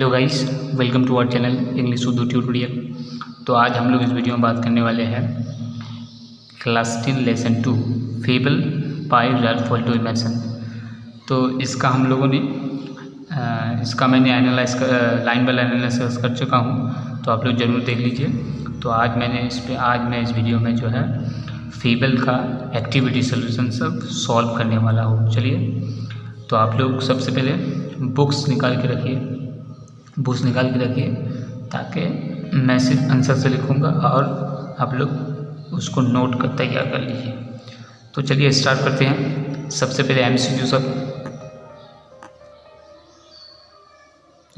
Hello guys, welcome to our channel English Urdu tutorial. तो आज हम लोग इस वीडियो में बात करने वाले हैं class 10 lesson 2 fable by Waldo Emerson. तो इसका हम लोगों ने इसका मैंने analyse line by line analysis कर चुका हूँ, तो आप लोग ज़रूर देख लीजिए। तो आज मैं इस वीडियो में जो है फेबल का एक्टिविटी सोल्यूशन सब सॉल्व करने वाला हूँ। चलिए, तो आप लोग सबसे पहले बुक्स निकाल के रखिए ताकि मैं सिर्फ आंसर से लिखूँगा और आप लोग उसको नोट कर तैयार कर लीजिए। तो चलिए स्टार्ट करते हैं। सबसे पहले MCQ सब।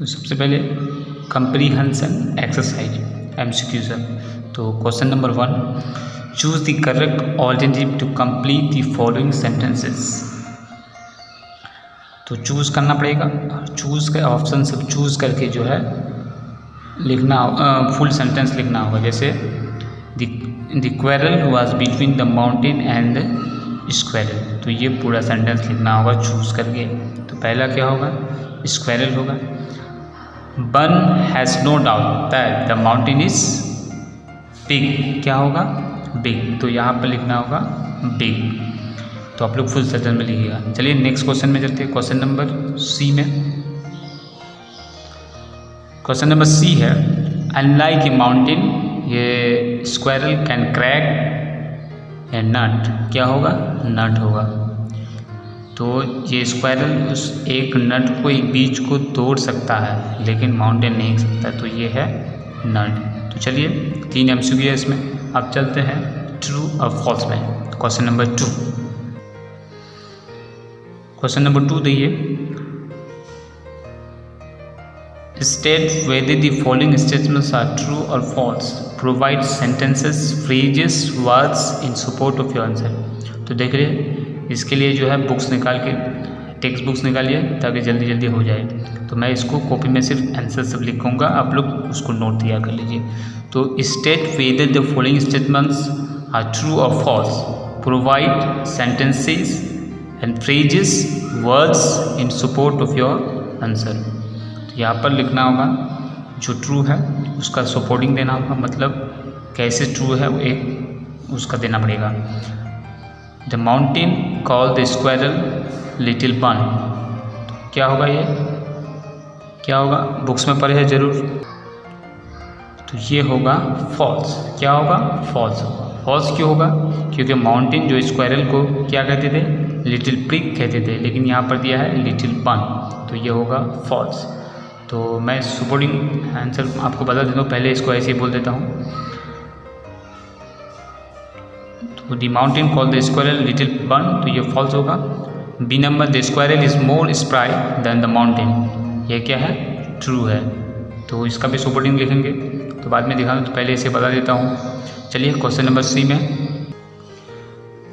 तो सबसे पहले कंप्रीहेंशन एक्सरसाइज MCQ सब। तो question number 1, choose the correct alternative to complete the following sentences. तो चूज़ करना पड़ेगा, चूज़ के ऑप्शन सब चूज़ करके जो है लिखना, फुल सेंटेंस लिखना होगा। जैसे the quarrel was between the mountain and the squirrel, तो ये पूरा सेंटेंस लिखना होगा चूज़ करके। तो पहला क्या होगा, स्क्वेरल होगा। One has no doubt that the mountain is big, क्या होगा, बिग। तो यहाँ पर लिखना होगा बिग। तो आप लोग फुल सेंटेंस में लिखिएगा। चलिए नेक्स्ट क्वेश्चन में चलते हैं। क्वेश्चन नंबर सी में, क्वेश्चन नंबर सी है, अनलाइक ए माउंटेन ये स्क्वायरल कैन क्रैक ए नट, क्या होगा, नट होगा। तो ये स्क्वायरल उस एक नट को, एक बीज को तोड़ सकता है लेकिन माउंटेन नहीं सकता, तो ये है नट। तो चलिए 3 MCQ है इसमें। अब चलते हैं ट्रू और फॉल्स में। क्वेश्चन नंबर 2, क्वेश्चन नंबर 2 देखिए, state whether the following statements are true और false, provide sentences, phrases, words in support of your answer. तो देख रहे, इसके लिए जो है बुक्स निकाल के, टेक्स्ट बुक्स निकालिए ताकि जल्दी जल्दी हो जाए। तो मैं इसको कॉपी में सिर्फ आंसर सब लिखूँगा, आप लोग उसको नोट तैयार कर लीजिए। तो state whether the following statements are true और false, provide sentences and phrases, words in support of your answer. तो यहाँ पर लिखना होगा जो ट्रू है उसका सपोर्टिंग देना होगा, मतलब कैसे ट्रू है वो एक उसका देना पड़ेगा। The mountain call the squirrel little bun, तो क्या होगा, ये क्या होगा, बुक्स में पढ़े है ज़रूर। तो ये होगा फॉल्स, क्या होगा, फॉल्स होगा। फॉल्स क्यों होगा, क्योंकि माउंटेन जो स्क्वायरल को क्या कहते थे, लिटिल प्रिक कहते थे, लेकिन यहाँ पर दिया है लिटिल बन, तो ये होगा फॉल्स। तो मैं सपोर्टिंग आंसर आपको बता देता हूँ, पहले इसको ऐसे ही बोल देता हूँ। तो the mountain call the squirrel little bun, तो ये फॉल्स होगा। B number, the squirrel is more spry than the mountain, ये क्या है, ट्रू है। तो इसका भी सपोर्टिंग लिखेंगे, तो बाद में दिखाऊँ, तो पहले इसे बता देता हूँ। चलिए क्वेश्चन नंबर सी में,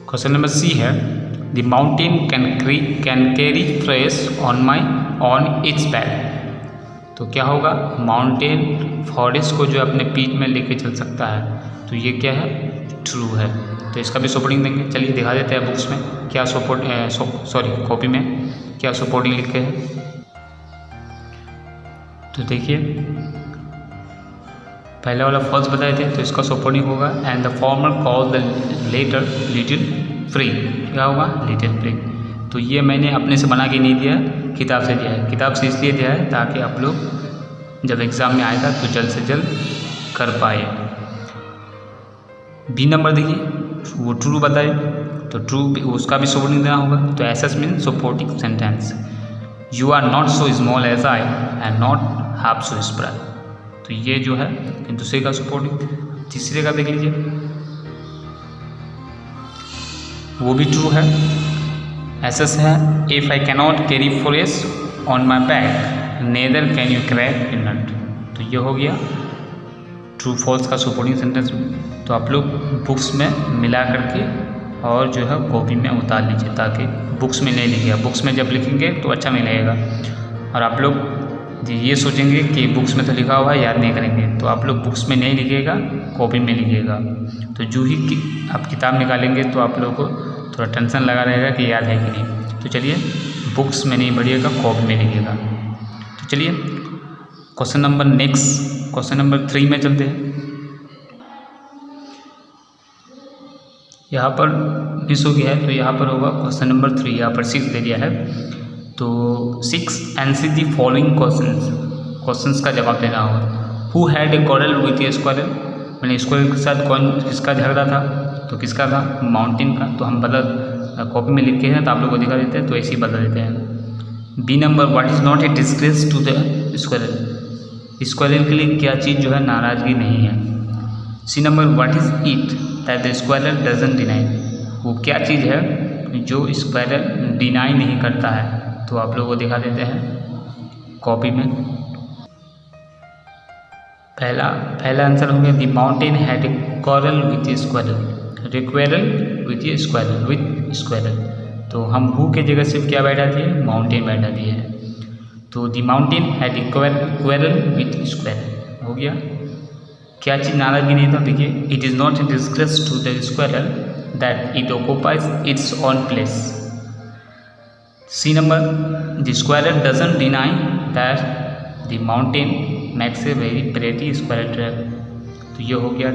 क्वेश्चन नंबर सी है, the mountain can carry fresh on it's back. तो क्या होगा, माउंटेन फॉरेस्ट को जो अपने पीठ में लेके चल सकता है, तो ये क्या है, ट्रू है। तो इसका भी सपोर्टिंग देंगे। चलिए दिखा देते हैं बुक्स में क्या कॉपी में क्या सपोर्टिंग लिखे हैं। तो देखिए पहले वाला फॉल्स बताए थे, तो इसका सपोर्टिंग होगा and the former call the latter little free, क्या होगा, लिटिल फ्री। तो ये मैंने अपने से बना के नहीं दिया, किताब से दिया है। किताब से इसलिए दिया है ताकि आप लोग जब एग्ज़ाम में आएगा तो जल्द से जल्द कर पाए। बी नंबर देखिए, वो ट्रू बताए, तो ट्रू उसका भी सपोर्टिंग देना होगा। तो SS mean supporting sentence, you are not so small as I and not half so spry, तो ये जो है दूसरे का सपोर्टिंग। तीसरे का देख लीजिए, वो भी ट्रू है, एसएस है, if I cannot carry forest on my back neither can you crack a nut, तो ये हो गया ट्रू फॉल्स का सपोर्टिंग सेंटेंस। तो आप लोग बुक्स में मिला करके और जो है कॉपी में उतार लीजिए, ताकि बुक्स में नहीं लिखिएगा, बुक्स में जब लिखेंगे तो अच्छा नहीं लगेगा। और आप लोग ये सोचेंगे कि बुक्स में तो लिखा हुआ है, याद नहीं करेंगे, तो आप लोग बुक्स में नहीं लिखिएगा, कॉपी में लिखिएगा। तो जो ही आप किताब निकालेंगे तो आप लोगों को थोड़ा टेंशन लगा रहेगा कि याद है कि नहीं। तो चलिए बुक्स में नहीं पढ़िएगा, कॉपी में लिखिएगा। तो चलिए क्वेश्चन नंबर 3 में चलते हैं। यहाँ पर मिस हो गया है, तो यहाँ पर होगा क्वेश्चन नंबर 3, यहाँ पर 6 दे दिया है। तो 6 आंसर द फॉलोइंग क्वेश्चंस का जवाब देना होगा। Who had a quarrel with a squirrel, मैंने स्क्वायरल के साथ किसका झगड़ा था, तो किसका था, माउंटेन का। तो हम बदल कॉपी में लिखे हैं तो आप लोग को दिखा देते हैं, तो ऐसे ही बदल देते हैं। B number, what is not a disgrace to the squirrel, squirrel के लिए क्या चीज़ जो है नाराज़गी नहीं है। C number, what is it that the squirrel doesn't deny, वो क्या चीज़ है जो स्क्वायरल डिनाई नहीं करता है। तो आप लोगों को दिखा देते हैं कॉपी में। पहला आंसर हो गया, the mountain had a quarrel with a squirrel, quarrel with a squirrel, with squirrel. तो हम हु के जगह सिर्फ क्या बैठा दिए, माउंटेन बैठा दिए है। तो the mountain had a quarrel with squirrel हो गया। क्या चीज़ नाराजगी नहीं था, देखिए, it is not a disgrace to the squirrel that it occupies its own place. C number, the squirrel doesn't deny that the mountain makes a very pretty squirrel trap. तो ये हो गया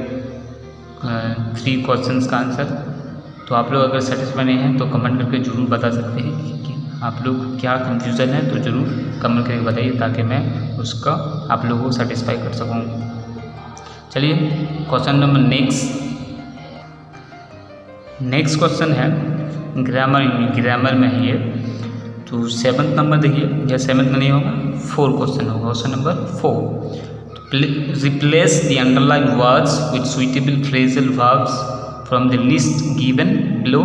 3 क्वेश्चंस का आंसर। तो आप लोग अगर satisfy नहीं हैं तो कमेंट करके ज़रूर बता सकते हैं कि आप लोग क्या कंफ्यूजन है, तो ज़रूर कमेंट करके बताइए ताकि मैं उसका आप लोगों को सेटिस्फाई कर सकूँ। चलिए क्वेश्चन नंबर नेक्स्ट क्वेश्चन है ग्रामर में है ये। तो 7th नंबर देखिए, या 7th में नहीं होगा, 4 क्वेश्चन होगा। Question number 4, replace the underline words with suitable phrasal verbs from the list given below,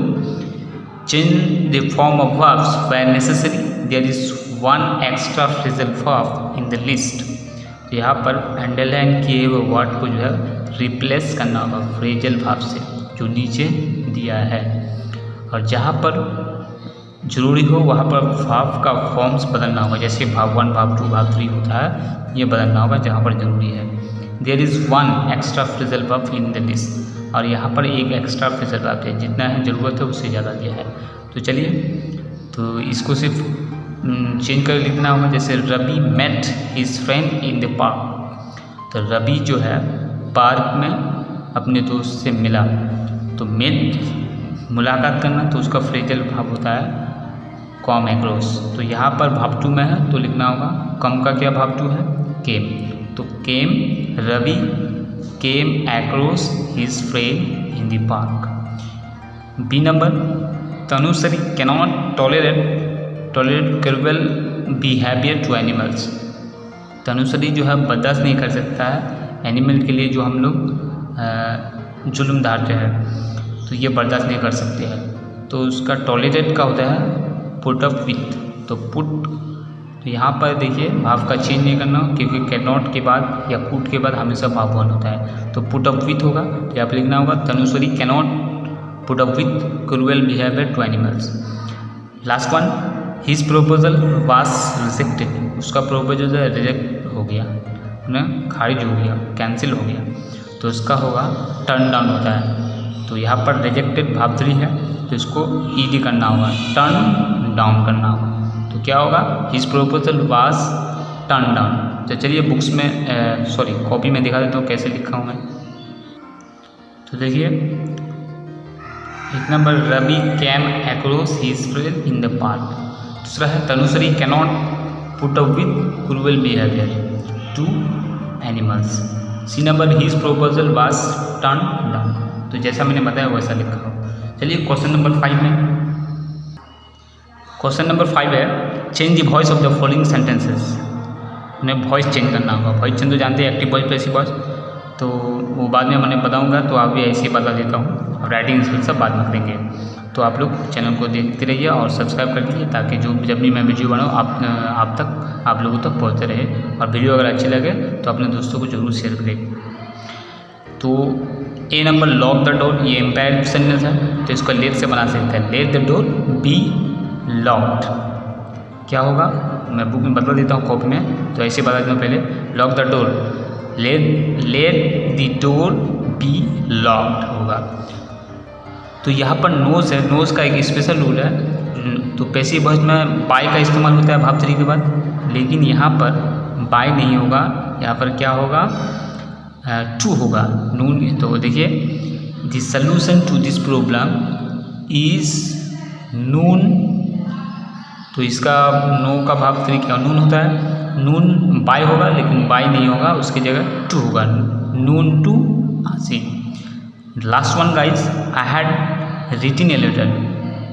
change the form of verbs where necessary, there is one extra phrasal verb in the list. तो यहाँ पर underline किए हुए word को जो है replace करना होगा फ्रेजल वर्ब से जो नीचे दिया है, और जहाँ पर जरूरी हो वहाँ पर वर्ब का फॉर्म्स बदलना होगा। जैसे वर्ब 1, वर्ब 2, वर्ब 3 होता है, ये बदलना होगा जहाँ पर ज़रूरी है। There is one extra phrasal verb in the list, और यहाँ पर एक एक्स्ट्रा फ्रेजल वर्ब है, जितना है ज़रूरत है उससे ज़्यादा दिया है। तो चलिए, तो इसको सिर्फ चेंज कर लिखना होगा। जैसे Ravi met his friend in the park, तो रवि जो है पार्क में अपने दोस्त से मिला। तो मेट मुलाकात करना, तो उसका फ्रेजल वर्ब होता है कम एक्रॉस। तो यहाँ पर वर्ब 2 में है तो लिखना होगा, कम का क्या वर्ब 2 है, केम। तो came, Ravi came across his friend in the park. B number, Tanushree cannot tolerate cruel behaviour to animals, Tanushree जो है बर्दाश्त नहीं कर सकता है एनिमल के लिए जो हम लोग जुल्म डालते हैं, तो ये बर्दाश्त नहीं कर सकते हैं। तो उसका टॉलरेट का होता है पुट अप विथ, तो पुट, तो यहाँ पर देखिए भाव का चेंज नहीं करना, क्योंकि कैन नॉट के बाद या पुट के बाद हमेशा भाव 1 होता है। तो पुट अप विथ होगा, तो यहाँ पर लिखना होगा Tanushree can not put up with cruel behaviour to animals. Last one, his proposal was rejected, उसका प्रोपोजल रिजेक्ट हो गया ना, खारिज हो गया, कैंसिल हो गया, तो उसका होगा टर्न डाउन होता है। तो यहाँ पर रिजेक्टेड भाव 3 है, तो इसको ईडी करना होगा, टर्न डाउन करना होगा। तो क्या होगा, his proposal was turn down. तो चलिए बुक्स में कॉपी में दिखा देता हूँ कैसे लिखा हूँ मैं। तो देखिए, एक नंबर, Ravi came across his friend in the park. दूसरा है, Tanushree cannot put up with cruel behaviour to animals. C number, his proposal was turn down. तो जैसा मैंने बताया वैसा लिखा हो। चलिए क्वेश्चन नंबर 5 में, क्वेश्चन नंबर 5 है, change the voice of the following sentences. उन्हें वॉइस चेंज करना होगा। वॉइस चेंज तो जानते हैं, एक्टिव वॉइस, पैसिव वॉइस, तो वो बाद में मैंने बताऊंगा, तो आप भी ऐसे ही बता देता हूँ, और राइटिंग स्किल सब बाद में करेंगे। तो आप लोग चैनल को देखते रहिए और सब्सक्राइब कर दीजिए, ताकि जब भी मैं वीडियो बनाऊँ आप लोगों तक पहुँचते रहे। और वीडियो अगर अच्छी लगे तो अपने दोस्तों को जरूर शेयर करें। तो ए नंबर, लॉक द डोर, ये एम्पायर सेंटेंस है, तो इसको लेट से बना सकते हैं, let the door B locked. क्या होगा, मैं बुक में बता देता हूँ कॉपी में, तो ऐसे बता देता हूँ पहले, lock the door, let the door B locked होगा। तो यहाँ पर नोज है, नोज का एक स्पेशल रूल है। तो पैसिव वॉइस में बाय का इस्तेमाल होता है भाव 3 के बाद, लेकिन यहाँ पर बाय नहीं होगा, यहाँ पर क्या होगा, टू होगा, नून। तो देखिए the solution to this problem is noun, तो इसका नो का भाग 3 क्या नून होता है, नून बाय होगा लेकिन बाय नहीं होगा, उसकी जगह टू होगा, noon to Asif. Last one guys, I had written a letter.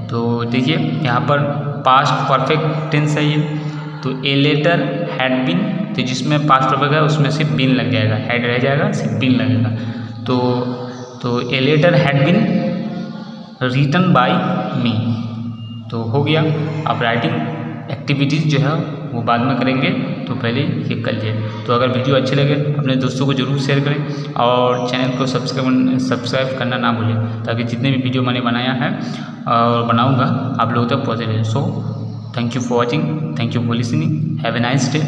तो देखिए यहाँ पर पास्ट परफेक्ट टेंस है ये, तो ए लेटर हैड बीन, तो जिसमें पास्ट परफेक्ट है उसमें सिर्फ बीन लग जाएगा, हैड रह जाएगा, सिर्फ बीन लगेगा। तो a letter had been written by me, तो हो गया। अब राइटिंग एक्टिविटीज़ जो है वो बाद में करेंगे, तो पहले ये कर लिए। तो अगर वीडियो अच्छे लगे अपने दोस्तों को जरूर शेयर करें और चैनल को सब्सक्राइब करना ना भूलें, ताकि जितने भी वीडियो मैंने बनाया है और बनाऊंगा आप लोगों तक पहुँचे रहे। So thank you for watching, thank you for listening, have a nice day.